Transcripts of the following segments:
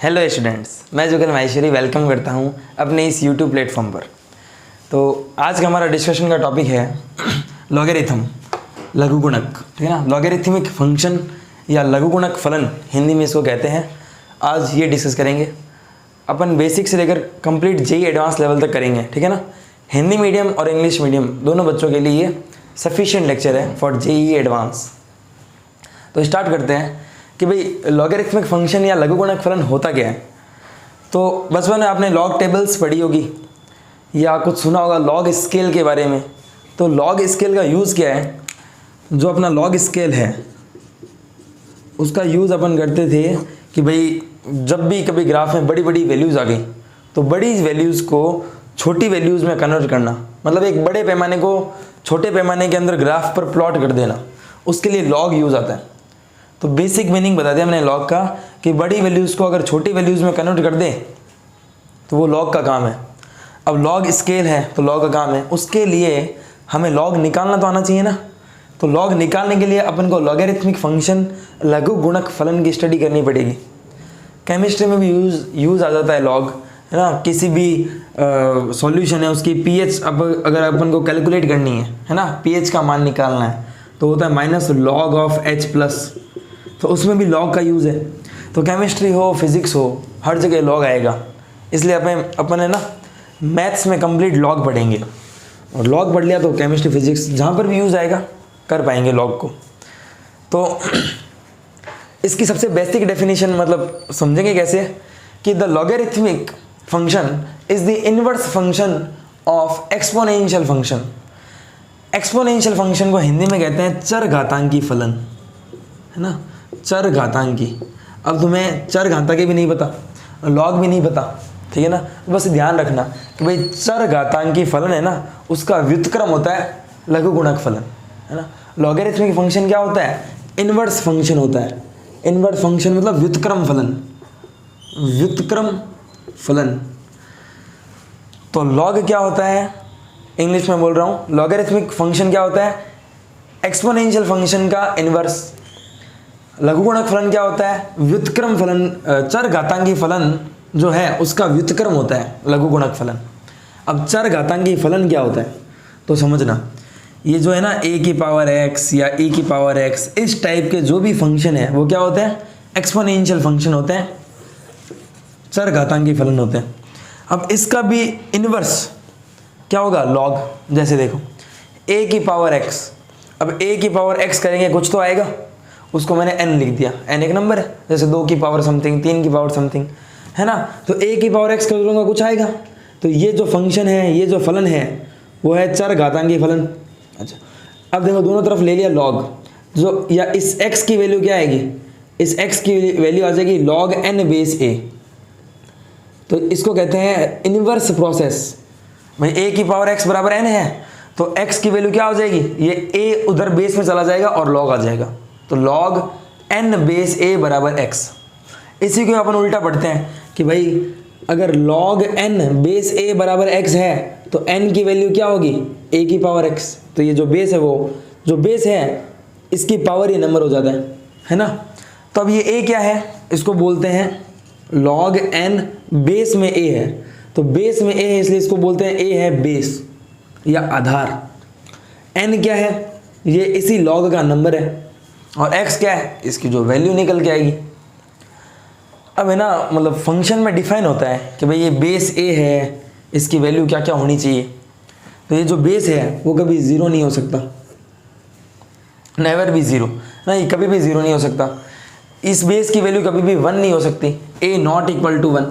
Hello students, मैं जुगल Maheshwari welcome करता हूं अपने इस यूट्यूब प्लेटफॉर्म पर। तो आज का हमारा डिस्कशन का टॉपिक है लॉगरिथम, लघुगुणक, ठीक है ना। लॉगरिथमिक फंक्शन या लघुगुणक फलन हिंदी में इसको कहते हैं। आज ये डिस्कस करेंगे अपन, बेसिक से लेकर कंप्लीट जेई एडवांस लेवल तक करेंगे, ठीक है ना। हिंदी मीडियम और इंग्लिश मीडियम दोनों बच्चों के लिए ये सफिशिएंट लेक्चर है फॉर जेई एडवांस। तो स्टार्ट करते हैं कि भाई लॉगरिथमिक फंक्शन या लघुगुणक फलन होता क्या है। तो बचपन में आपने लॉग टेबल्स पढ़ी होगी या कुछ सुना होगा लॉग स्केल के बारे में। तो लॉग स्केल का यूज़ क्या है, जो अपना लॉग स्केल है उसका यूज़ अपन करते थे कि भाई जब भी कभी ग्राफ में बड़ी बड़ी वैल्यूज़ आ गई तो बड़ी वैल्यूज़ को छोटी वैल्यूज़ में कन्वर्ट करना, मतलब एक बड़े पैमाने को छोटे पैमाने के अंदर ग्राफ पर प्लॉट कर देना, उसके लिए लॉग यूज़ आता है। तो बेसिक मीनिंग बता दिया हमने लॉग का कि बड़ी वैल्यूज़ को अगर छोटी वैल्यूज़ में कन्वर्ट कर दें तो वो लॉग का काम है। अब लॉग स्केल है तो लॉग का काम है, उसके लिए हमें लॉग निकालना तो आना चाहिए ना। तो लॉग निकालने के लिए अपन को लॉगरिथमिक फंक्शन लघुगुणक फलन की स्टडी करनी पड़ेगी। केमिस्ट्री में भी यूज़ आ जाता है लॉग, है ना। किसी भी सॉल्यूशन है उसकी पीएच अब अगर अपन को कैलकुलेट करनी है ना, पीएच का मान निकालना है तो होता है माइनस लॉग ऑफ H+, तो उसमें भी लॉग का यूज़ है। तो केमिस्ट्री हो फिजिक्स हो हर जगह लॉग आएगा, इसलिए अपन है ना मैथ्स में कंप्लीट लॉग पढ़ेंगे, और लॉग पढ़ लिया तो केमिस्ट्री फिजिक्स जहाँ पर भी यूज़ आएगा कर पाएंगे लॉग को। तो इसकी सबसे बेसिक डेफिनेशन मतलब समझेंगे कैसे कि the logarithmic function is the inverse function of exponential function. Exponential function को हिंदी में कहते हैं चर घातांकी फलन, है ना, चर घातांकी। अब तुम्हें चर घातांकी भी नहीं पता, लॉग भी नहीं पता, ठीक है ना, बस ध्यान रखना कि भाई चर घातांकी फलन है ना उसका व्युत्क्रम होता है लघुगुणक फलन, है ना। लॉगरिथमिक फंक्शन क्या होता है, इनवर्स फंक्शन होता है। इनवर्स फंक्शन मतलब व्युत्क्रम फलन, व्युत्क्रम फलन। तो लॉग क्या होता है, इंग्लिश में बोल रहा हूँ, लॉगरिथमिक फंक्शन क्या होता है, एक्सपोनेंशियल फंक्शन का इनवर्स। लघुगुणक फलन क्या होता है, व्युत्क्रम फलन, चर घातांकी फलन जो है उसका व्युत्क्रम होता है लघुगुणक फलन। अब चर घातांकी फलन क्या होता है तो समझना, ये जो है ना a की पावर x या e की पावर x, इस टाइप के जो भी फंक्शन है वो क्या होते हैं, एक्सपोनेंशियल फंक्शन होते हैं, चर घातांकी फलन होते हैं। अब इसका भी इनवर्स क्या होगा, लॉग। जैसे देखो a की पावर x, अब a की पावर x करेंगे कुछ तो आएगा, उसको मैंने n लिख दिया, n एक नंबर है, जैसे 2 की पावर समथिंग, 3 की पावर समथिंग, है ना। तो a की पावर x कर दूंगा कुछ आएगा। तो ये जो फंक्शन है, ये जो फलन है वो है चर घातांकी फलन। अच्छा, अब देखो दोनों तरफ ले लिया लॉग, जो या इस x की वैल्यू क्या आएगी, इस x की वैल्यू आ जाएगी log n बेस a। तो इसको कहते हैं इनवर्स प्रोसेस। भाई a की पावर x बराबर n है तो x की वैल्यू क्या हो जाएगी, ये a उधर बेस में चला जाएगा और log आ जाएगा, तो log n बेस a बराबर x। इसी को अपन उल्टा पढ़ते हैं कि भाई अगर log n बेस a बराबर x है तो n की वैल्यू क्या होगी, a की पावर x। तो ये जो बेस है, वो जो बेस है इसकी पावर ये नंबर हो जाता है ना। तो अब ये a क्या है, इसको बोलते हैं log n बेस में a है, तो बेस में a है इसलिए इसको बोलते हैं a है बेस या आधार। n क्या है, ये इसी log का नंबर है, और x क्या है, इसकी जो वैल्यू निकल के आएगी। अब है ना मतलब फंक्शन में डिफाइन होता है कि भाई ये बेस a है, इसकी वैल्यू क्या क्या होनी चाहिए। तो ये जो बेस है वो कभी ज़ीरो नहीं हो सकता, नेवर भी ज़ीरो, नहीं कभी भी ज़ीरो नहीं हो सकता। इस बेस की वैल्यू कभी भी 1 नहीं हो सकती, a नॉट इक्वल टू 1।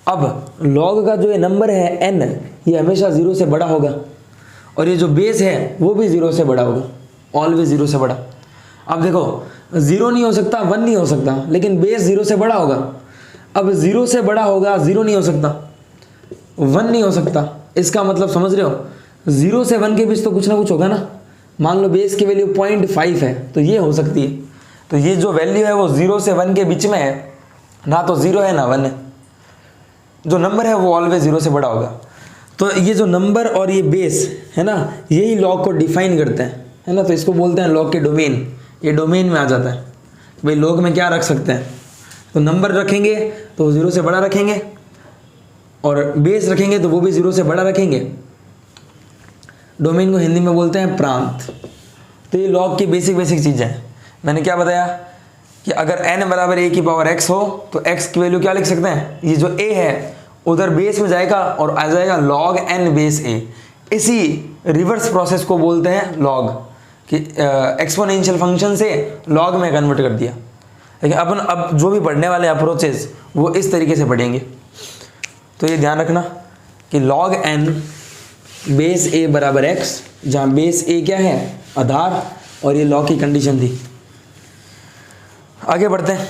अब log का जो ये नंबर है n, ये हमेशा 0 से बड़ा होगा, और ये जो बेस है वो भी 0 से बड़ा होगा, ऑलवेज 0 से बड़ा। अब देखो 0 नहीं हो सकता, 1 नहीं हो सकता, लेकिन बेस 0 से बड़ा होगा। अब 0 से बड़ा होगा, 0 नहीं हो सकता, 1 नहीं हो सकता, इसका मतलब समझ रहे हो, 0 से 1 के बीच तो कुछ ना कुछ होगा ना। मान लो बेस की वैल्यू 0.5 है तो ये हो सकती है। तो ये जो वैल्यू है वो 0 से 1 के बीच में है, ना तो 0 है ना 1 है, जो नंबर है वो ऑलवेज 0 से बड़ा होगा। तो ये जो नंबर और ये बेस है ना, यही लॉग को डिफाइन करते हैं, है ना। तो इसको बोलते हैं लॉग के डोमेन, ये डोमेन में आ जाता है। भाई लॉग में क्या रख सकते हैं, तो नंबर रखेंगे तो 0 से बड़ा रखेंगे, और बेस रखेंगे तो वो भी 0 से बड़ा रखेंगे। डोमेन को हिंदी में बोलते हैं प्रांत। तो ये लॉग की बेसिक चीज़ें हैं। मैंने क्या बताया कि अगर n बराबर a की पावर x हो तो x की वैल्यू क्या लिख सकते हैं, ये जो a है उधर बेस में जाएगा और आ जाएगा log n बेस a। इसी रिवर्स प्रोसेस को बोलते हैं लॉग, कि एक्सपोनेंशियल फंक्शन से लॉग में कन्वर्ट कर दिया। लेकिन अपन अब जो भी पढ़ने वाले अप्रोचेस वो इस तरीके से पढ़ेंगे। तो ये ध्यान रखना कि log n बेस a बराबर x, जहाँ बेस a क्या है, आधार, और ये लॉग की कंडीशन थी। आगे बढ़ते हैं।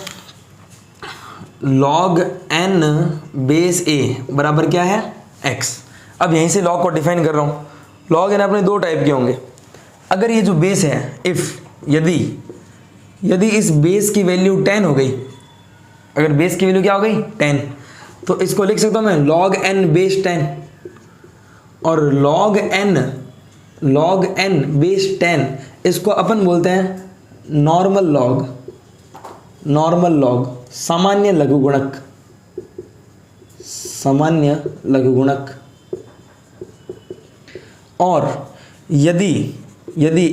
log n बेस a बराबर क्या है, x। अब यहीं से लॉग को डिफाइन कर रहा हूँ। log n अपने दो टाइप के होंगे। अगर ये जो बेस है, इफ यदि इस बेस की वैल्यू 10 हो गई, अगर बेस की वैल्यू क्या हो गई 10, तो इसको लिख सकता हूँ मैं log n बेस 10। और log n बेस 10 इसको अपन बोलते हैं नॉर्मल लॉग, सामान्य लघुगुणक। और यदि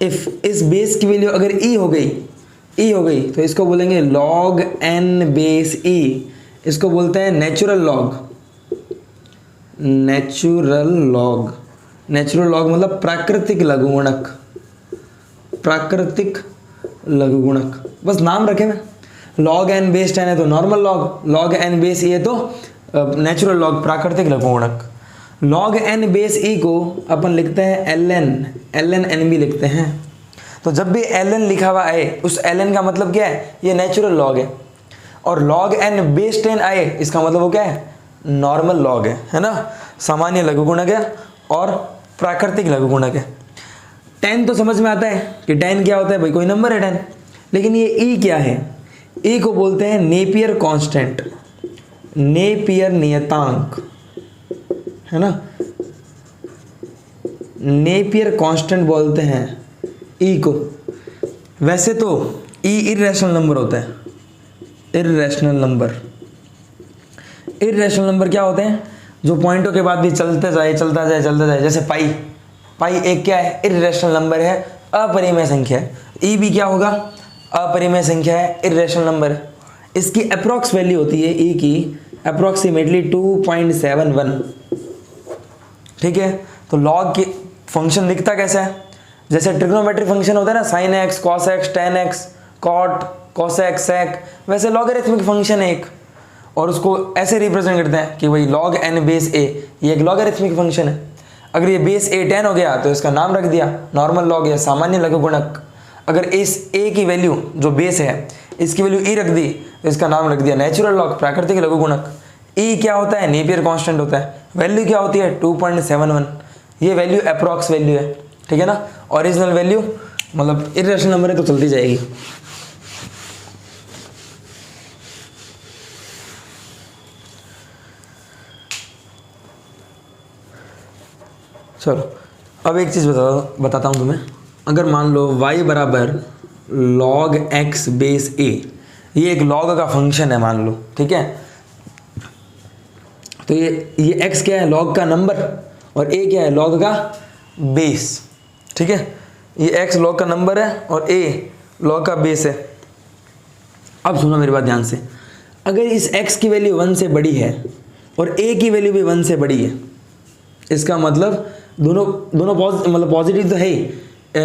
इफ इस बेस की वैल्यू अगर e हो गई तो इसको बोलेंगे log n बेस e। इसको बोलते हैं नेचुरल लॉग मतलब प्राकृतिक लघुगुणक। बस नाम रखे मैं, log n बेस 10 है तो normal log n base e है तो नेचुरल लॉग, प्राकृतिक लघुगुणक। log n बेस e को अपन लिखते हैं ln n भी लिखते हैं। तो जब भी ln लिखा हुआ आए, उस ln का मतलब क्या है, ये नेचुरल लॉग है। और log n बेस 10 आए, इसका मतलब वो क्या है, नॉर्मल लॉग है ना, सामान्य लघुगुणक है और प्राकृतिक लघुगुणक है। 10 तो समझ में आता है कि 10 क्या होता है भाई, कोई नंबर है 10। लेकिन ये e क्या है, e को बोलते हैं नेपियर कांस्टेंट, नेपियर नियतांक, है ना, नेपियर कांस्टेंट बोलते हैं e को। वैसे तो e इर्रेशनल नंबर होता है। इर्रेशनल नंबर क्या होते हैं, जो पॉइंटों के बाद भी चलता जाए, जैसे पाई एक क्या है, इर्रेशनल नंबर है, अपरिमेय संख्या है। e भी क्या होगा, अपरिमेय संख्या है, इर्रेशनल नंबर है। इसकी अप्रॉक्स वैल्यू होती है e की अप्रॉक्सीमेटली 2.71। ठीक है। तो लॉग की फंक्शन दिखता कैसा है, जैसे ट्रिग्नोमेट्रिक फंक्शन होता है ना, sine x, cos x, tan x, cot, cosec, sec, वैसे लॉगरिथमिक फंक्शन है एक, और उसको ऐसे रिप्रेजेंट करते हैं कि भाई log n बेस a, ये एक लॉगरिथमिक फंक्शन है। अगर ये बेस a 10 हो गया तो इसका नाम रख दिया नॉर्मल लॉग या सामान्य लघुगुणक। अगर इस a की वैल्यू जो बेस है, इसकी वैल्यू e रख दी तो इसका नाम रख दिया नेचुरल लॉग, प्राकृतिक लघुगुणक। e क्या होता है, नेपियर कांस्टेंट होता है। वैल्यू क्या होती है, 2.71। ये वैल्यू अप्रॉक्स वैल्यू है, ठीक है ना। ओरिजिनल वैल्यू मतलब इर्रेशनल नंबर है तो चलती जाएगी। चलो अब एक चीज़ बताता हूँ तुम्हें। अगर मान लो y बराबर log x बेस a, ये एक log का फंक्शन है मान लो, ठीक है। तो ये x क्या है, log का नंबर, और a क्या है, log का बेस, ठीक है। ये x log का नंबर है और a log का बेस है। अब सुनो मेरी बात ध्यान से, अगर इस x की वैल्यू 1 से बड़ी है और a की वैल्यू भी 1 से बड़ी है, इसका मतलब दोनों मतलब पॉजिटिव तो है ही,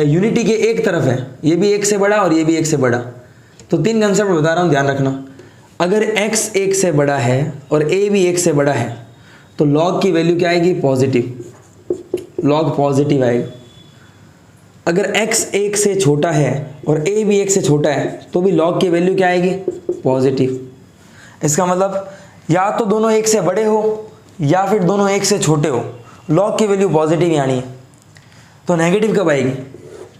यूनिटी के एक तरफ है, ये भी 1 से बड़ा और ये भी 1 से बड़ा। तो 3 कंसेप्ट बता रहा हूँ, ध्यान रखना। अगर x 1 से बड़ा है और a भी 1 से बड़ा है तो log की वैल्यू क्या आएगी, पॉजिटिव, log पॉजिटिव आएगा। अगर x 1 से छोटा है और a भी 1 से छोटा है तो भी log की वैल्यू क्या आएगी, पॉजिटिव। इसका मतलब या तो दोनों 1 से बड़े हो या फिर दोनों 1 से छोटे हो, log की वैल्यू पॉजिटिव ही आनी है। तो नेगेटिव कब आएगी,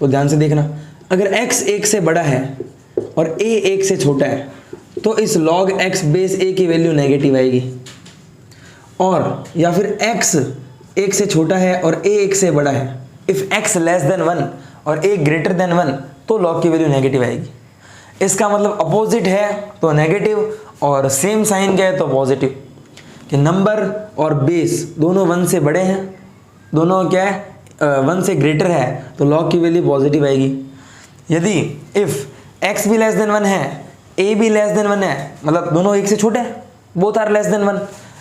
तो ध्यान से देखना। अगर x 1 से बड़ा है और a 1 से छोटा है तो इस log x बेस a की वैल्यू नेगेटिव आएगी। और या फिर x 1 से छोटा है और a 1 से बड़ा है, इफ x लेस देन 1 और a ग्रेटर देन 1 तो log की वैल्यू नेगेटिव आएगी। इसका मतलब अपोजिट है तो नेगेटिव और सेम साइन का है तो पॉजिटिव। कि नंबर और बेस दोनों 1 से बड़े हैं, दोनों क्या है 1 से ग्रेटर है, तो लॉग की वैल्यू पॉजिटिव आएगी। यदि इफ़ x भी लेस देन 1 है, a भी लेस देन 1 है, मतलब दोनों एक से छोटे हैं, both are less than 1,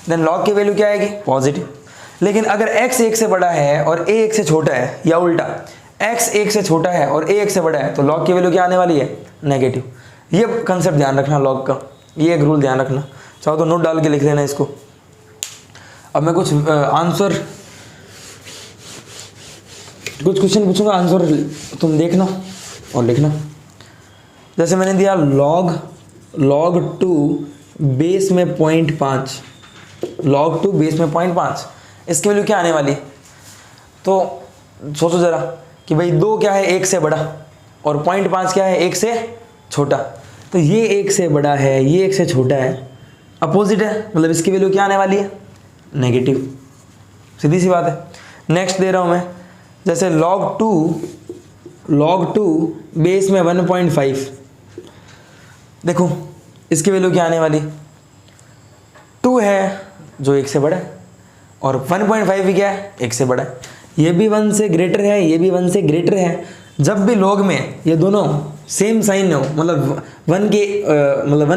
then log की वैल्यू क्या आएगी? पॉजिटिव। लेकिन अगर x 1 से बड़ा है और a 1 से छोटा है, या उल्टा x 1 से छोटा है और a 1 से बड़ा है, तो लॉग की वैल्यू क्या आने वाली है? नेगेटिव। ये कंसेप्ट ध्यान रखना लॉग का, ये एक रूल ध्यान रखना। चाहो तो नोट डाल के लिख लेना इसको। अब मैं कुछ क्वेश्चन पूछूंगा, आंसर तुम देखना और लिखना। जैसे मैंने दिया log 2 बेस में 0.5, log 2 बेस में 0.5, इसकी वैल्यू क्या आने वाली? तो सोचो ज़रा कि भाई 2 क्या है 1 से बड़ा और 0.5 क्या है 1 से छोटा, तो ये 1 से बड़ा है, ये 1 से छोटा है, अपोजिट है, मतलब इसकी वैल्यू क्या आने वाली है? नेगेटिव। सीधी सी बात है। नेक्स्ट दे रहा हूँ मैं, जैसे log 2 बेस में 1.5, देखो इसकी वैल्यू क्या आने वाली? 2 है जो 1 से बड़ा है और 1.5 भी क्या है? 1 से बड़ा है। ये भी 1 से ग्रेटर है, ये भी 1 से ग्रेटर है। जब भी लॉग में ये दोनों सेम साइन हो, मतलब 1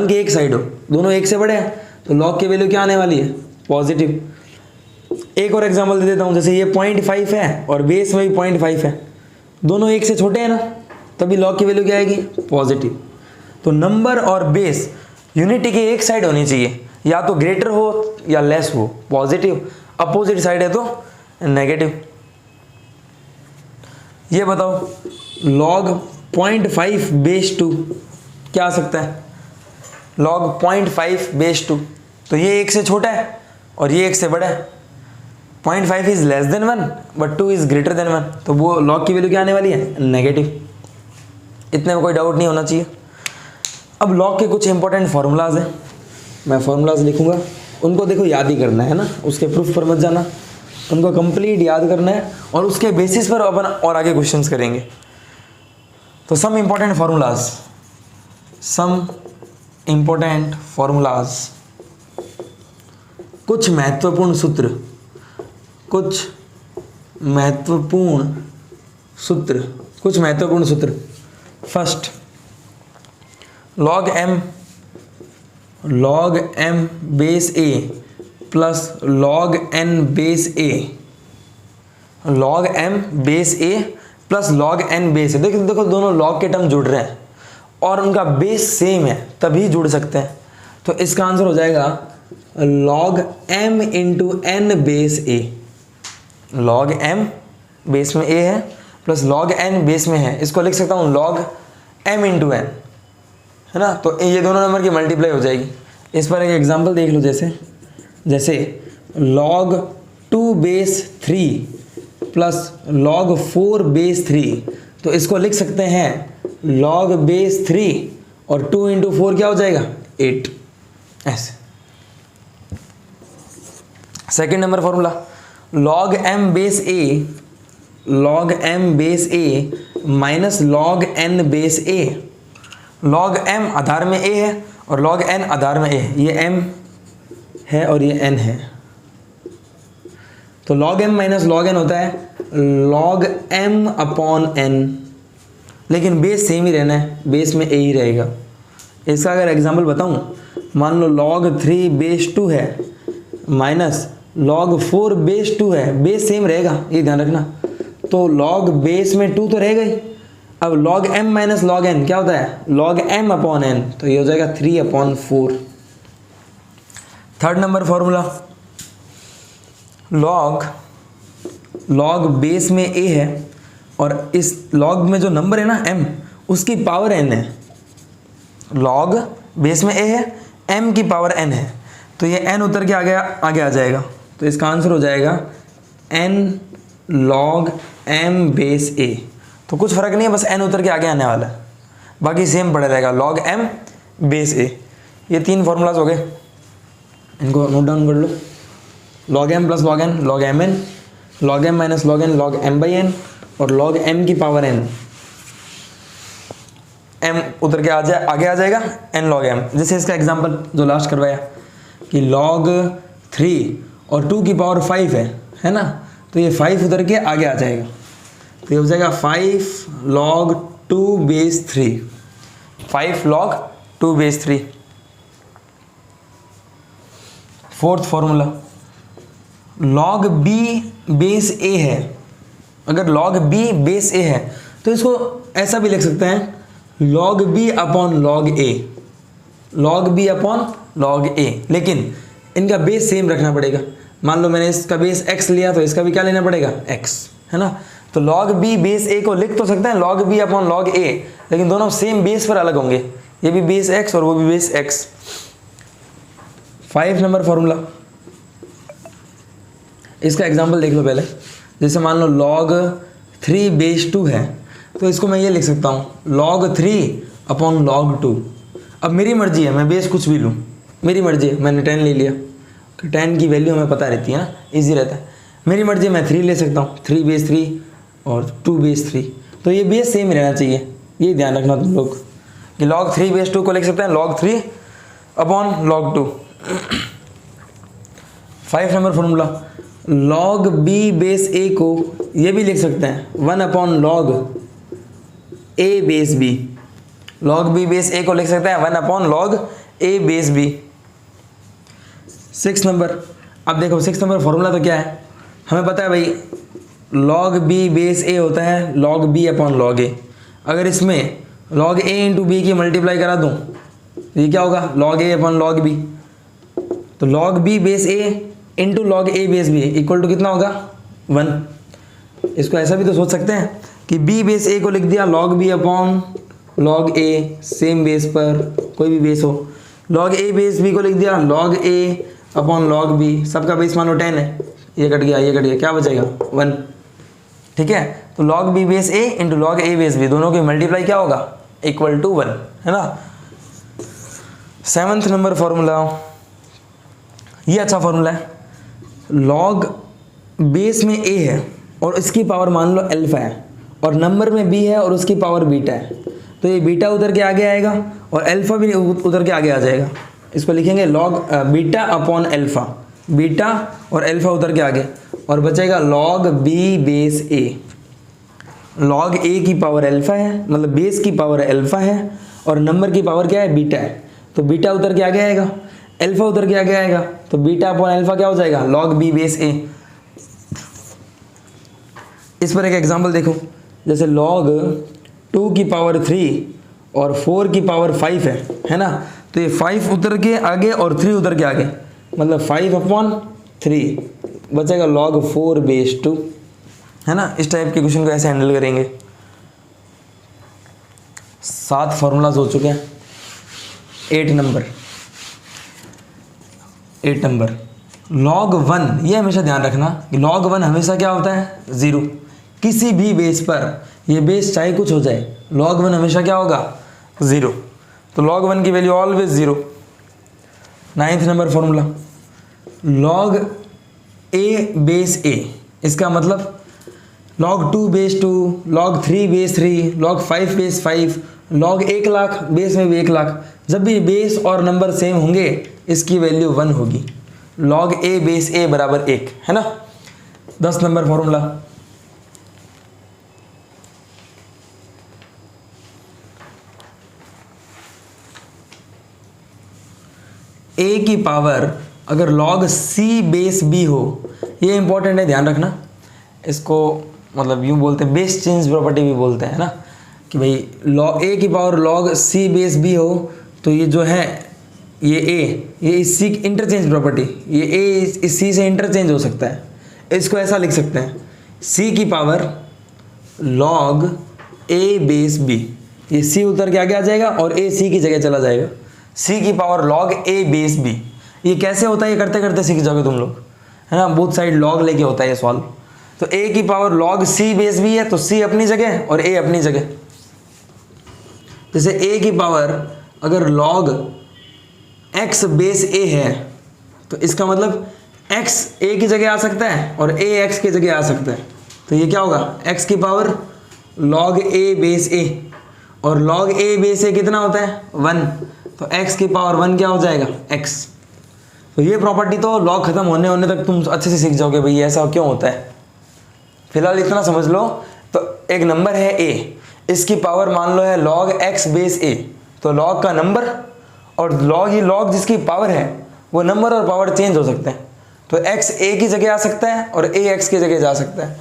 के एक साइड हो, दोनों 1 से बड़े हैं, तो लॉग की वैल्यू क्या आने वाली है? पॉजिटिव। एक और एग्जांपल दे देता हूँ, जैसे ये 0.5 है और बेस में भी 0.5 है, दोनों 1 से छोटे हैं ना, तभी लॉग की वैल्यू क्या आएगी? पॉजिटिव। तो नंबर और बेस यूनिटी के एक साइड होनी चाहिए, या तो ग्रेटर हो या लेस हो, पॉजिटिव। अपोजिट साइड है तो नेगेटिव। ये बताओ log 0.5 बेस 2 क्या आ सकता है? log 0.5 बेस 2, तो ये 1 से छोटा है और ये 1 से बड़ा है। 0.5 is less than 1 but 2 is greater than 1, तो वो log की वैल्यू क्या आने वाली है? नेगेटिव। इतने में कोई डाउट नहीं होना चाहिए। अब log के कुछ इंपॉर्टेंट फार्मूलाज हैं, मैं फार्मूलाज लिखूंगा, उनको देखो याद ही करना है ना, उसके प्रूफ पर मत जाना, उनको कंप्लीट याद करना है और उसके बेसिस पर अपन और आगे क्वेश्चंस करेंगे। तो सम इंपॉर्टेंट फार्मूलाज, कुछ महत्वपूर्ण सूत्र। First, log m base a plus log n base a, log m base a plus log n base a। देखो दोनों log के टर्म जुड़ रहे हैं और उनका बेस सेम है, तभी जुड़ सकते हैं। तो इसका आंसर हो जाएगा log m into n base a। log m base में a है प्लस log n बेस में है, इसको लिख सकता हूँ log m इंटू n, है ना। तो ये दोनों नंबर की मल्टीप्लाई हो जाएगी। इस पर एक एग्जांपल देख लो, जैसे log 2 base 3 plus log 4 base 3, तो इसको लिख सकते हैं log बेस 3 और 2 इंटू 4 क्या हो जाएगा? 8, ऐसे। Second number formula, log m base a minus log n base a। log m आधार में a है और log n आधार में a, ये m है और ये n है, तो log m minus log n होता है log m अपॉन n, लेकिन बेस सेम ही रहना है, बेस में a ही रहेगा। इसका अगर एग्जांपल बताऊं, मान लो log 3 बेस 2 है माइनस log 4 बेस 2 है, बेस सेम रहेगा, ये ध्यान रखना। तो log बेस में 2 तो रहेगा ही। अब log m minus log n क्या होता है? log m अपॉन n, तो ये हो जाएगा 3/4। Third number formula, log base में a है और इस log में जो नंबर है ना m, उसकी पावर n है। log बेस में a है, m की पावर n है, तो ये n उतर के आगे आ जाएगा, तो इसका आंसर हो जाएगा n log m base a। तो कुछ फर्क नहीं है, बस n उतर के आगे आने वाला है, बाकी सेम पड़ा रहेगा log m बेस a। ये 3 फॉर्मूलाज हो गए, इनको नोट डाउन कर लो। log m plus log n log mn, log m minus log n log m/n और log m की पावर n। m उधर के आगे आ जाएगा n log m। जैसे इसका एग्जांपल जो लास्ट करवाया कि log 3 और 2 की पावर 5 है ना, तो ये 5 उधर के आगे आ जाएगा, तो ये हो जाएगा 5 log 2 base 3, 5 log 2 base 3। Fourth formula log b base a है। अगर log b बेस a है तो इसको ऐसा भी लिख सकते हैं log b upon log a, log b upon log a, लेकिन इनका बेस सेम रखना पड़ेगा। मान लो मैंने इसका बेस x लिया तो इसका भी क्या लेना पड़ेगा, x, है ना। तो log b बेस a को लिख तो सकते हैं log b upon log a, लेकिन दोनों सेम बेस पर अलग होंगे, ये भी बेस x और वो भी बेस x। 5 नंबर फॉर्मूला, इसका एग्जांपल देख लो पहले। जैसे मान लो log 3 बेस 2 है, तो इसको मैं ये लिख सकता हूँ log 3 अपॉन log 2। अब मेरी मर्जी है, मैं बेस कुछ भी लूँ, मेरी मर्जी है। मैंने 10 ले लिया, 10 की वैल्यू हमें पता रहती है ना, ईजी रहता है। मेरी मर्जी है, मैं 3 ले सकता हूँ, 3 बेस 3 और 2 बेस 3, तो ये बेस सेम रहना चाहिए, ये ध्यान रखना तुम लोग कि log 3 बेस 2 को लिख सकते हैं log 3 upon log 2। 5 number formula, log b base a को ये भी लिख सकते हैं 1 upon log a base b, log b base a को लिख सकते हैं 1 upon log a base b। 6 number, अब देखो 6 नंबर फॉर्मूला तो क्या है, हमें पता है भाई log b बेस a होता है log b upon log a। अगर इसमें log a इंटू b की मल्टीप्लाई करा दूँ तो ये क्या होगा, log a upon log b। तो log b base a into log a base b equal to कितना होगा, 1। इसको ऐसा भी तो सोच सकते हैं कि b बेस a को लिख दिया log b upon log a, same base पर कोई भी बेस हो। log a बेस b को लिख दिया log a upon log b, सबका बेस मानो 10 है, ये कट गया ये कट गया, क्या बचेगा, 1। ठीक है, तो log b base a into log a base b दोनों की मल्टीप्लाई क्या होगा, इक्वल टू 1, है ना। 7th नंबर फॉर्मूला, ये अच्छा फॉर्मूला है। log बेस में a है और इसकी पावर मान लो अल्फा है, और नंबर में b है और उसकी पावर बीटा है, तो ये बीटा उधर के आगे आएगा और अल्फा भी उधर के आगे आ जाएगा। इसको लिखेंगे log beta upon alpha, beta और अल्फा उधर के आगे, और बचेगा log b base a। log a की पावर अल्फा है, मतलब बेस की पावर अल्फा है और नंबर की पावर क्या है, बीटा है, तो बीटा उधर के आगे आएगा, अल्फा उधर के आगे आएगा, तो बीटा अपॉन अल्फा क्या हो जाएगा, log b बेस a। इस पर एक एग्जांपल देखो, जैसे log 2 की पावर 3 और 4 की पावर 5 है ना, तो ये 5 उधर के आगे और 3 उधर के आगे, मतलब 5 अपॉन 3 बचेगा log 4 बेस 2, है ना। इस टाइप के क्वेश्चन को ऐसे हैंडल करेंगे। 7 फॉर्मूलाज हो चुके हैं। 8 नंबर log 1, ये हमेशा ध्यान रखना कि log 1 हमेशा क्या होता है, 0। किसी भी बेस पर, ये बेस चाहे कुछ हो जाए, log 1 हमेशा क्या होगा, 0। तो log 1 की value always 0। 9th number formula, log a base a, इसका मतलब log 2 base 2, log 3 base 3, log 5 base 5, log 1 lakh base में भी 1 लाख, जब भी बेस और नंबर सेम होंगे इसकी वैल्यू 1 होगी। log a बेस a बराबर 1, है ना। 10 नंबर फॉर्मूला, a की पावर अगर log c बेस b हो, ये इंपॉर्टेंट है, ध्यान रखना। इसको मतलब यूँ बोलते हैं, बेस चेंज प्रॉपर्टी भी बोलते हैं ना, कि भाई log a की power log c base b हो, तो ये जो है ये a, ये इस c इंटरचेंज प्रॉपर्टी, ये a इस c से इंटरचेंज हो सकता है। इसको ऐसा लिख सकते हैं c की power log a base b, ये c उतर के आगे आ जाएगा और a c की जगह चला जाएगा, c की power log a base b। ये कैसे होता है, ये करते करते सीख जाओगे तुम लोग, है ना। बोथ साइड log लेके होता है ये सॉल्व। तो a की power log c base b है, तो c अपनी जगह और a अपनी जगह। जैसे a की पावर अगर log x बेस a है, तो इसका मतलब x a की जगह आ सकता है और a x की जगह आ सकता है, तो ये क्या होगा, x की power log a base a, और log a बेस a कितना होता है 1, तो x की पावर 1 क्या हो जाएगा x। तो ये प्रॉपर्टी तो log खत्म होने तक तुम अच्छे से सीख जाओगे भाई ऐसा क्यों होता है। फिलहाल इतना समझ लो, तो एक नंबर है a, इसकी पावर मान लो है log x बेस a, तो log का नंबर और log जिसकी पावर है वो नंबर और पावर चेंज हो सकते हैं, तो x a की जगह आ सकता है और a x की जगह जा सकता है,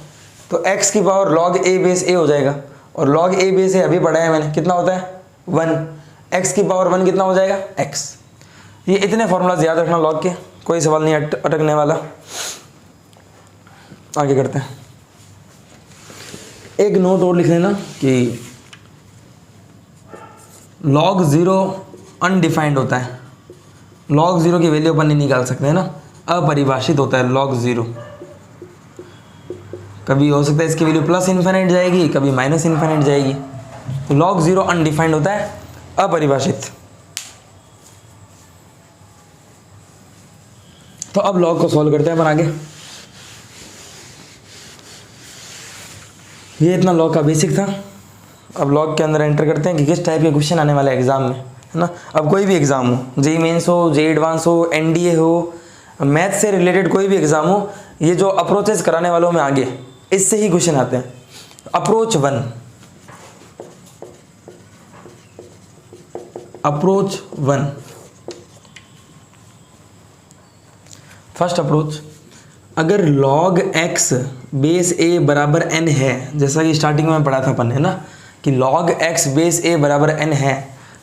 तो x की power log a base a हो जाएगा, और log a बेस a अभी पढ़ा है मैंने कितना होता है 1, x की पावर 1 कितना हो जाएगा x। ये इतने फॉर्मूलाज याद रखना log के, कोई सवाल नहीं अटकने वाला। आगे करते हैं, एक नोट और लिख लेना कि log 0 अनडिफाइंड होता है, log 0 की वैल्यू अपन नहीं निकाल सकते है ना, अपरिभाषित होता है log 0। कभी हो सकता है इसकी वैल्यू प्लस इन्फिनिट जाएगी, कभी माइनस इन्फिनिट जाएगी, तो log 0 अनडिफाइंड होता है, अपरिभाषित। तो अब log को सॉल्व करते हैं अपन आगे। ये इतना log का बेसिक था। अब log के अंदर एंटर करते हैं कि किस टाइप के क्वेश्चन आने वाले एग्जाम में, है ना। अब कोई भी एग्जाम हो, जेईई मेंस हो, जेईई एडवांस हो, एनडीए हो, मैथ से रिलेटेड कोई भी एग्जाम हो, ये जो अप्रोचेस कराने वालों में आगे इससे ही क्वेश्चन आते हैं। अप्रोच 1, अप्रोच 1, फर्स्ट अप्रोच, अगर log x बेस a बराबर n है, जैसा कि स्टार्टिंग में पढ़ा था अपन, है ना, कि log x बेस a बराबर n है,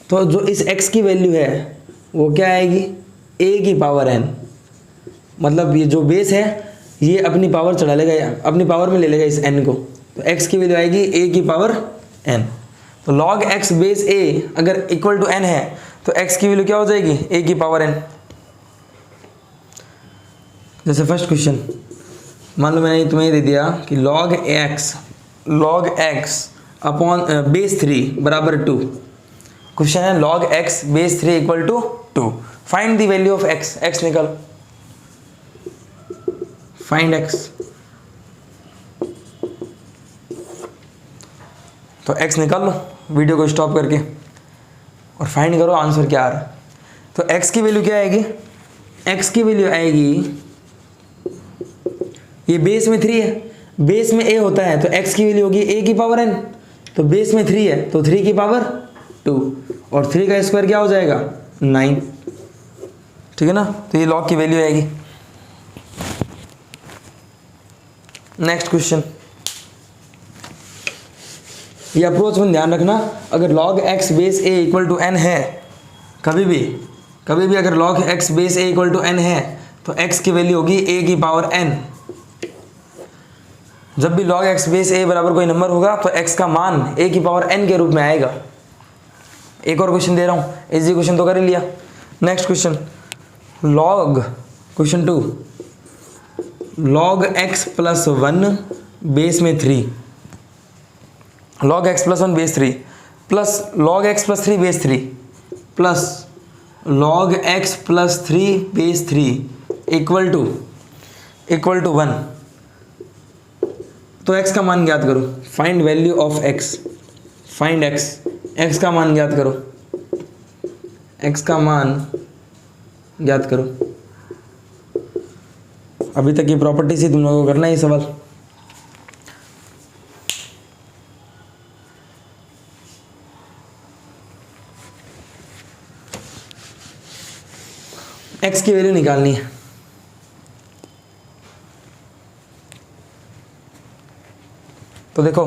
तो जो इस x की वैल्यू है वो क्या आएगी a की पावर n, मतलब ये जो बेस है ये अपनी पावर चढ़ा लेगा, अपनी पावर में ले लेगा इस n को, तो x की वैल्यू आएगी a की पावर n। तो log x बेस a अगर इक्वल टू n है तो x की वैल्यू क्या हो जाएगी a की पावर n। जैसे फर्स्ट क्वेश्चन मान लो मैंने तुम्हें दे दिया कि log x अपॉन बेस 3 बराबर 2। क्वेश्चन है log x base 3 equal to 2, find the value of x, x निकालो, फाइंड x। तो x निकाल लो वीडियो को स्टॉप करके और फाइंड करो आंसर क्या आ रहा है। तो x की वैल्यू क्या आएगी, x की वैल्यू आएगी, ये बेस में 3 है, बेस में a होता है तो x की वैल्यू होगी a की पावर n, तो बेस में 3 है तो 3 की पावर 2, और 3 का स्क्वायर क्या हो जाएगा 9, ठीक है ना। तो ये log की वैल्यू आएगी। नेक्स्ट क्वेश्चन, ये अप्रोच में ध्यान रखना, अगर log x base a equal to n है, कभी भी अगर log x base a equal to n है तो x की वैल्यू होगी a की पावर n। जब भी log x बेस a बराबर कोई नंबर होगा तो x का मान a की पावर n के रूप में आएगा। एक और क्वेश्चन दे रहा हूँ, इजी क्वेश्चन तो कर ही लिया। Next question, question 2, log x plus 1 base में 3, log x plus 1 base 3 plus log x plus 3 base 3 plus log x plus 3 base 3 equal to 1। तो x का मान ज्ञात करो, find value of x, find x का मान ज्ञात करो, x का मान ज्ञात करो। अभी तक ये प्रॉपर्टी से तुम लोगों को करना है ये सवाल। x की वैल्यू निकालनी है। तो देखो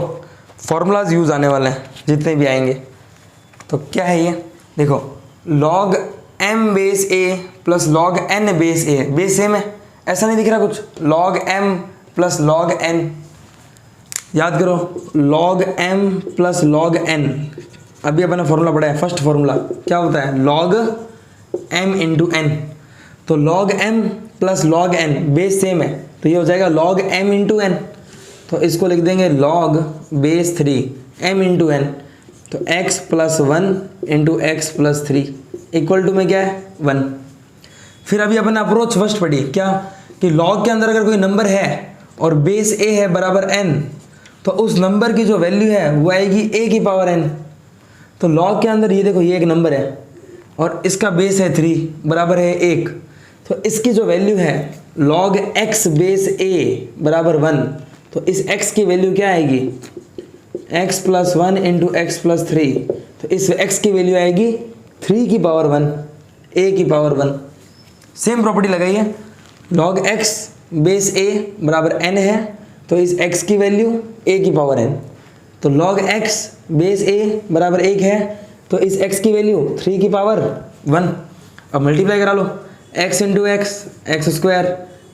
फॉर्मूलाज यूज आने वाले हैं जितने भी आएंगे, तो क्या है ये, देखो log m base a plus log n base a, base same है, ऐसा नहीं दिख रहा कुछ, log m plus log n, याद करो log m plus log n, अभी अपने फॉर्मूला पढ़ा है, फर्स्ट फॉर्मूला क्या होता है log m इंटू n, तो log m plus log n base same है तो ये हो जाएगा log m इंटू n, तो इसको लिख देंगे log base 3 m into n, तो x plus 1 into x plus 3 equal to में क्या है 1। फिर अभी अपन अप्रोच फर्स्ट पढ़ी क्या, कि log के अंदर अगर कोई नंबर है और बेस a है बराबर n, तो उस नंबर की जो वैल्यू है वो आएगी a की पावर n। तो लॉग के अंदर ये देखो ये एक नंबर है और इसका बेस है 3 बराबर है 1, तो इसकी जो वैल्यू है log x बेस a बराबर 1, तो इस x की वैल्यू क्या आएगी x plus 1 into x plus 3, तो इस x की वैल्यू आएगी 3 की पावर 1 a की पावर 1। सेम प्रॉपर्टी लगाइए, log x बेस a बराबर n है, तो इस x की वैल्यू a की पावर n, तो log x बेस a बराबर 1 है, तो इस x की वैल्यू 3 की पावर 1। अब मल्टीप्लाई करा लो, x into x x square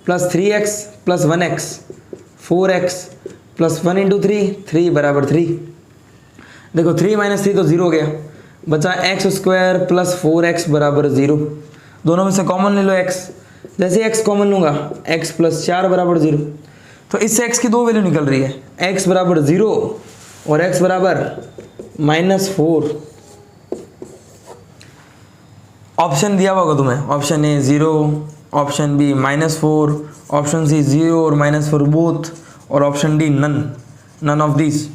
plus 3x plus 1x 4x plus 1 into 3 बराबर 3। देखो 3 माइनस 3 तो 0 हो गया, बचा एक्स स्क्वायर प्लस 4x बराबर 0। दोनों में से कॉमन ले लो x, जैसे x कॉमन लूँगा x प्लस 4 बराबर 0, तो इससे x की दो वैल्यू निकल रही है, x बराबर 0 और x बराबर -4। ऑप्शन दिया होगा तुम्हें, option A 0, option B -4, option C 0 और -4 बोथ, और option D none of this.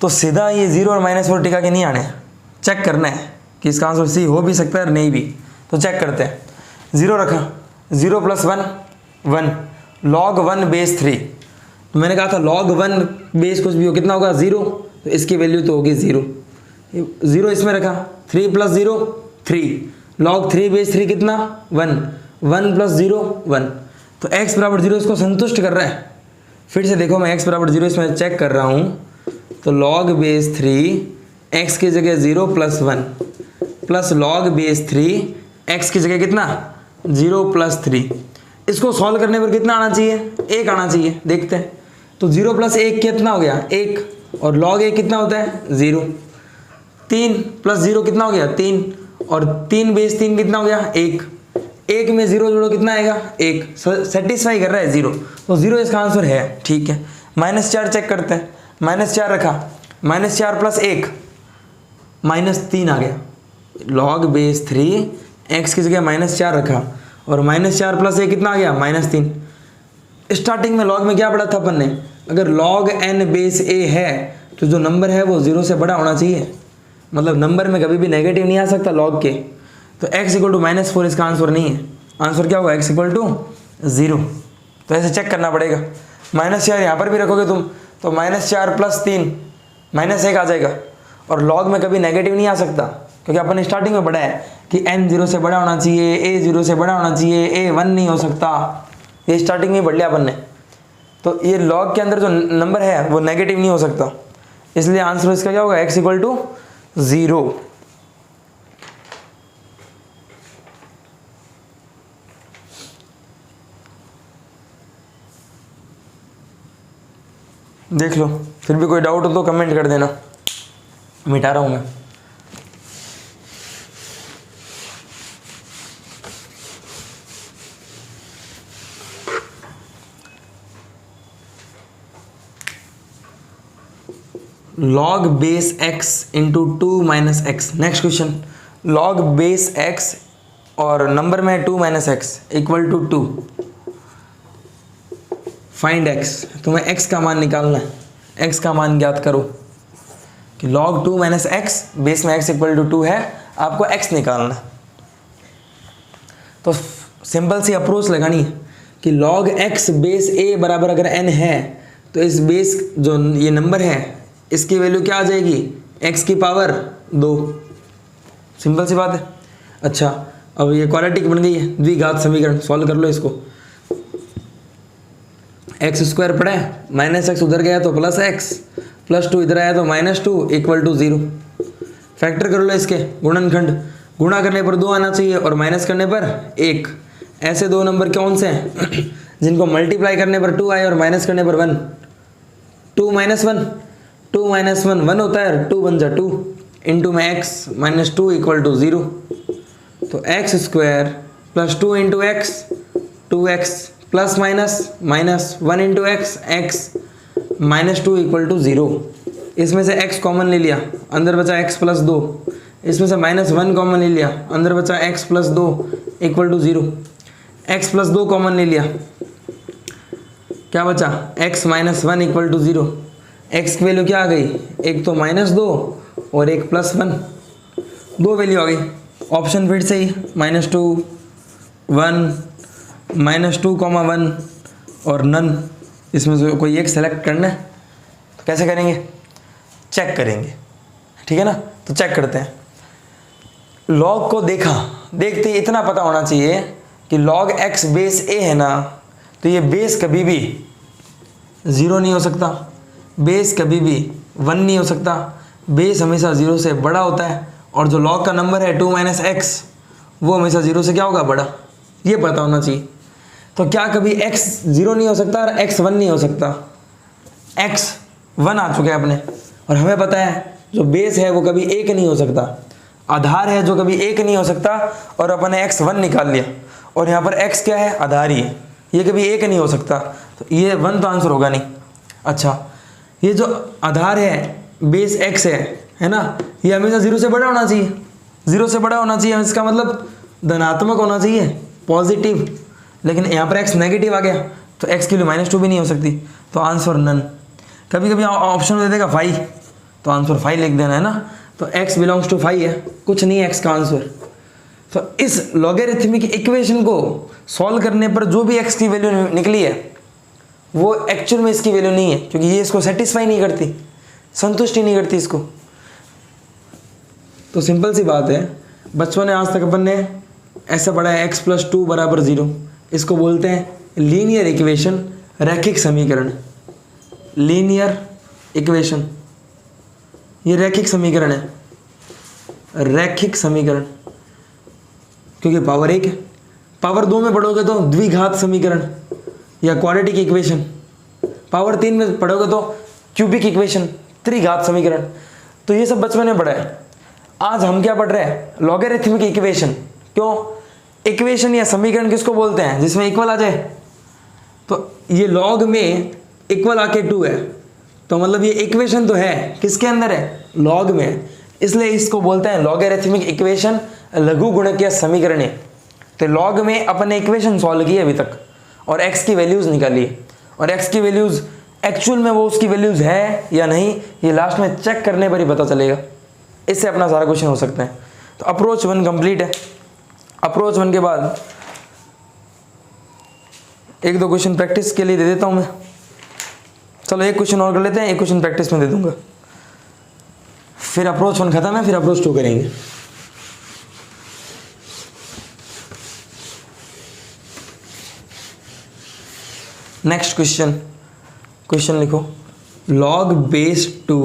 तो सीधा ये 0 और -4 टिका के नहीं आने, चेक करना है कि इसका आंसर सी हो भी सकता है और नहीं भी। तो चेक करते हैं, 0 रखा, 0 प्लस 1 1, log 1 बेस 3, तो मैंने कहा था log 1 बेस कुछ भी हो कितना होगा 0, तो इसकी वैल्यू तो होगी 0। 0 इसमें रखा, 3 प्लस 0 3, log 3 बेस 3 कितना 1, 1 प्लस 0 1, तो x बराबर 0 इसको संतुष्ट कर रहा है। फिर से देखो मैं x बराबर 0 इसमें चेक कर रहा हूँ, तो log बेस 3 x की जगह 0 plus 1 plus log base 3 x की जगह कितना 0 प्लस 3, इसको सॉल्व करने पर कितना आना चाहिए 1 आना चाहिए। देखते हैं, तो 0 प्लस 1 कितना हो गया 1, और log 1 कितना होता है 0, 3 प्लस 0 कितना हो गया 3, और 3 बेस 3 कितना हो गया 1, 1 में 0 जोड़ो कितना आएगा 1, सेटिस्फाई कर रहा है 0, तो 0 इसका आंसर है। ठीक है, -4 चेक करते हैं, -4 रखा, -4 प्लस 1 -3 आ गया, log बेस 3 x की जगह -4 रखा, और -4 प्लस 1 कितना आ गया -3। स्टार्टिंग में log में क्या पढ़ा था अपन ने, अगर log n बेस a है तो जो नंबर है वो 0 से बड़ा होना चाहिए, मतलब नंबर में कभी भी नेगेटिव नहीं आ सकता log के, तो x इक्वल टू -4 इसका आंसर नहीं है। आंसर क्या होगा x इक्वल टू 0। तो ऐसे चेक करना पड़ेगा, -4 यहाँ पर भी रखोगे तुम तो -4 प्लस 3 -1 आ जाएगा, और log में कभी नेगेटिव नहीं आ सकता, क्योंकि अपन स्टार्टिंग में पढ़ा है कि n 0 से बड़ा होना चाहिए, a 0 से बड़ा होना चाहिए, a 1 नहीं हो सकता, ये स्टार्टिंग में पढ़ लिया अपन ने। तो ये log के अंदर जो नंबर है वो नेगेटिव नहीं हो सकता, इसलिए आंसर इसका क्या होगा x इक्वल टू 0। देख लो, फिर भी कोई डाउट हो तो कमेंट कर देना, मिटा रहा हूं मैं। log base x into 2 minus x. Next question, log base x और नंबर में 2 minus x equal to 2, find x। तुम्हें x का मान निकालना है, x का मान ज्ञात करो कि log 2 माइनस एक्स, बेस में x इक्वल टू 2 है, आपको x निकालना है। तो सिंपल सी अप्रोच लगानी है कि log x बेस a बराबर अगर n है, तो इस बेस जो ये नंबर है इसकी वैल्यू क्या आ जाएगी x की पावर 2। सिंपल सी बात है। अच्छा, अब ये क्वाड्रेटिक बन गई है, द्विघात समीकरण, सॉल्व कर लो इसको। एक्स स्क्वायर पड़ा है, -x उधर गया तो +x, +2 इधर आया तो -2 इक्वल टू 0। फैक्टर कर लो इसके, गुणनखंड, गुणा करने पर 2 आना चाहिए और माइनस करने पर 1। ऐसे दो नंबर कौन से हैं जिनको मल्टीप्लाई करने पर 2 आए और माइनस करने पर 1। 2 माइनस 1, 2 माइनस 1 1 होता है, 2 बन जा 2 इंटू में x -2 इक्वल टू 0। तो x square plus 2 into x 2x plus minus 1 into x x -2 equal to 0। इसमें से x कॉमन ले लिया, अंदर बचा x प्लस 2। इसमें से -1 कॉमन ले लिया, अंदर बचा x plus 2 equal to 0। x plus 2 common ले लिया, क्या बचा x -1 इक्वल टू 0। x की वैल्यू क्या आ गई, एक तो -2 और एक +1, 2 वैल्यू आ गई। ऑप्शन फिर से ही -2, 1, -2, 1 और नन, इसमें से कोई एक सेलेक्ट करना है। तो कैसे करेंगे? चेक करेंगे, ठीक है ना। तो चेक करते हैं। लॉग को देखते ही इतना पता होना चाहिए कि log x बेस a है ना, तो ये बेस कभी भी 0 नहीं हो सकता, बेस कभी भी 1 नहीं हो सकता, बेस हमेशा 0 से बड़ा होता है, और जो log का नंबर है 2 - x वो हमेशा 0 से क्या होगा? बड़ा। ये पता होना चाहिए। तो क्या कभी x 0 नहीं हो सकता और x 1 नहीं हो सकता? x 1 आ चुके हैं अपने, और हमें पता है जो बेस है वो कभी 1 नहीं हो सकता, आधार है जो कभी 1 नहीं हो सकता, और अपन ने x 1 निकाल लिया, और यहाँ पर x क्या है? आधार ही है, ये कभी 1 नहीं हो सकता, तो ये 1 तो आंसर होगा नहीं। अच्छा, ये जो आधार है बेस x है ना, ये हमेशा 0 से बड़ा होना चाहिए, 0 से बड़ा होना चाहिए, इसका मतलब धनात्मक होना चाहिए, पॉजिटिव। लेकिन यहाँ पर x नेगेटिव आ गया, तो x की वैल्यू -2 भी नहीं हो सकती, तो आंसर नन। कभी कभी ऑप्शन दे देगा 5, तो आंसर 5 लिख देना है ना। तो x बिलोंग्स टू 5 है, कुछ नहीं है x का आंसर। तो इस लॉगरिथमिक इक्वेशन को सॉल्व करने पर जो भी x की वैल्यू निकली है वो एक्चुअल में इसकी वैल्यू नहीं है, क्योंकि ये इसको सेटिस्फाई नहीं करती, संतुष्टि नहीं करती इसको। तो सिंपल सी बात है, बचपन में आज तक अपन ने ऐसा पढ़ा है x + 2 = 0, इसको बोलते हैं लीनियर इक्वेशन, रैखिक समीकरण। लीनियर इक्वेशन, ये रैखिक समीकरण है, रैखिक समीकरण, क्योंकि पावर 1 है। पावर 2 में पढ़ोगे तो द्विघात समीकरण या क्वाड्रेटिक इक्वेशन, पावर 3 में पढ़ोगे तो क्यूबिक इक्वेशन, त्रिघात समीकरण। तो ये सब बचपन में पढ़ा है। आज हम क्या पढ़ रहे हैं? Logarithmic equation. क्यों? इक्वेशन या समीकरण किसको बोलते हैं? जिसमें इक्वल आ जाए। तो ये लॉग में इक्वल आके 2 है, तो मतलब ये इक्वेशन तो है, किसके अंदर है? लॉग में, इसलिए इसको बोलते हैं लॉगरिथमिक इक्वेशन, लघु गुणक या समीकरण है। तो लॉग में अपन ने इक्वेशन सॉल्व की अभी तक, और x की वैल्यूज निकाली है, और x की वैल्यूज एक्चुअल में वो उसकी वैल्यूज है या नहीं, ये लास्ट में चेक करने पर ही पता चलेगा। इससे अपना सारा क्वेश्चन हो सकता है। तो अप्रोच 1 कंप्लीट है। अप्रोच 1 के बाद 1-2 क्वेश्चन प्रैक्टिस के लिए दे देता हूं मैं। चलो एक क्वेश्चन और कर लेते हैं, एक क्वेश्चन प्रैक्टिस में दे दूंगा, फिर अप्रोच 1 खत्म है, फिर अप्रोच 2 करेंगे। नेक्स्ट क्वेश्चन लिखो, log base 2,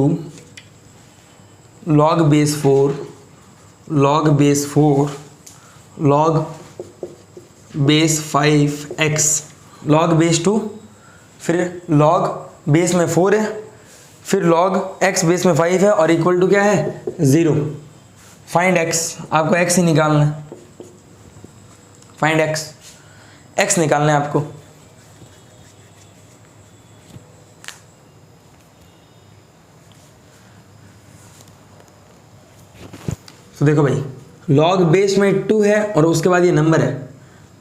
log base 4, log base 4, log base 5x, log base 2, फिर log बेस में 4 है, फिर log x बेस में 5 है, और इक्वल टू क्या है? 0। फाइंड x, आपको x ही निकालना है। फाइंड x निकालना है आपको। तो देखो भाई, log बेस में 2 है और उसके बाद ये नंबर है,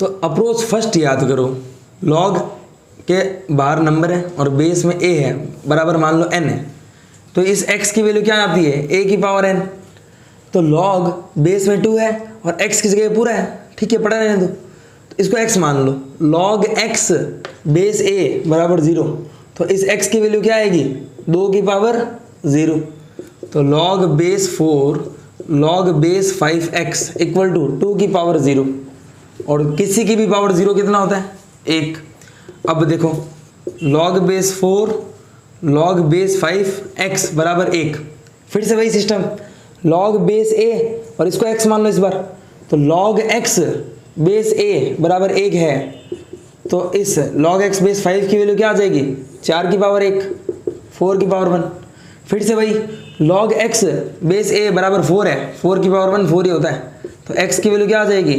तो अप्रोच फर्स्ट याद करो। log के बाहर नंबर है और बेस में a है, बराबर मान लो n है, तो इस x की वैल्यू क्या आती है? a की पावर n। तो log बेस में 2 है और x की जगह पूरा है, ठीक है, पढ़ा रहने दो। तो इसको x मान लो, log x बेस a बराबर 0, तो इस x की वैल्यू क्या आएगी? 2 की पावर 0। तो log base 4 log base 5x equal to 2 की पावर 0, और किसी की भी पावर 0 कितना होता है? 1। अब देखो, log base 4 log base 5x बराबर 1, फिर से वही सिस्टम, log बेस a और इसको x मान लो इस बार, तो log x बेस a बराबर 1 है, तो इस log x बेस 5 की वैल्यू क्या आ जाएगी? 4 की पावर 1, 4 की पावर 1। फिर से वही, log x बेस a बराबर 4 है, 4 की पावर 1 4 ही होता है, तो x की वैल्यू क्या आ जाएगी?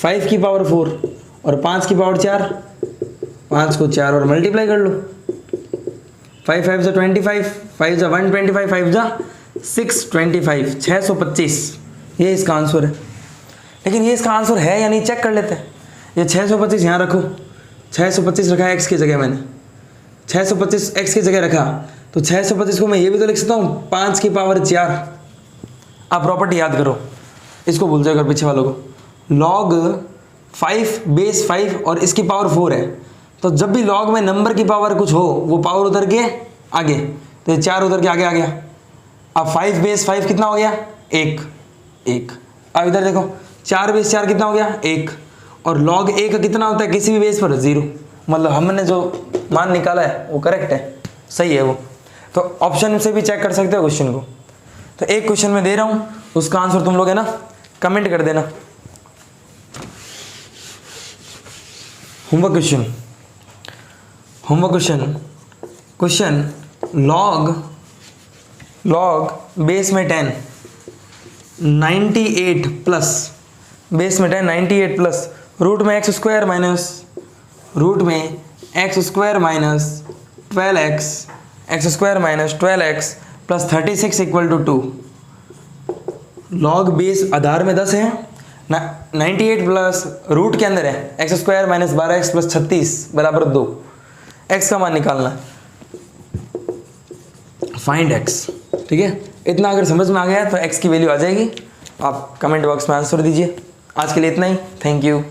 5 की पावर 4 और 5 की पावर 4, 5 को 4 और मल्टीप्लाई कर लो, 5 5 जा 25, 5 जा 125, 5 जा 625, 625, ये इसका आंसर है। लेकिन ये इसका आंसर है या नहीं चेक कर लेते हैं। ये 625 यहाँ रखो, 625 रखा है x की जगह, मैंने 625 x की जगह रखा, तो 625 को मैं ये भी तो लिख सकता हूँ 5 की पावर 4, आप प्रॉपर्टी याद करो, इसको भूल जाओ अगर पीछे वालों को। लॉग 5 बेस 5 और इसकी पावर 4 है, तो जब भी लॉग में नंबर की पावर कुछ हो वो पावर उधर के आगे, तो ये 4 उधर के आगे आ गया। अब 5 बेस 5 कितना हो गया? 1। अब इधर देखो 4 बेस 4 कितना हो गया? 1। और लॉग 1 कितना होता है किसी भी बेस पर? 0। मतलब हमने जो मान निकाला है वो करेक्ट है, सही है वो। तो ऑप्शन से भी चेक कर सकते हो क्वेश्चन को। तो एक क्वेश्चन में दे रहा हूँ, उसका आंसर तुम लोग है ना कमेंट कर देना। होमवर्क क्वेश्चन लॉग बेस में 10 98 प्लस, बेस में 10 98 प्लस रूट में x square minus 12x plus 36 equal to 2। Log base आधार में 10 है, 98 प्लस रूट के अंदर है x square minus 12x plus 36 बराबर 2। x का मान निकालना है, फाइंड x। ठीक है, इतना अगर समझ में आ गया तो x की वैल्यू आ जाएगी। आप कमेंट बॉक्स में आंसर दीजिए। आज के लिए इतना ही, थैंक यू।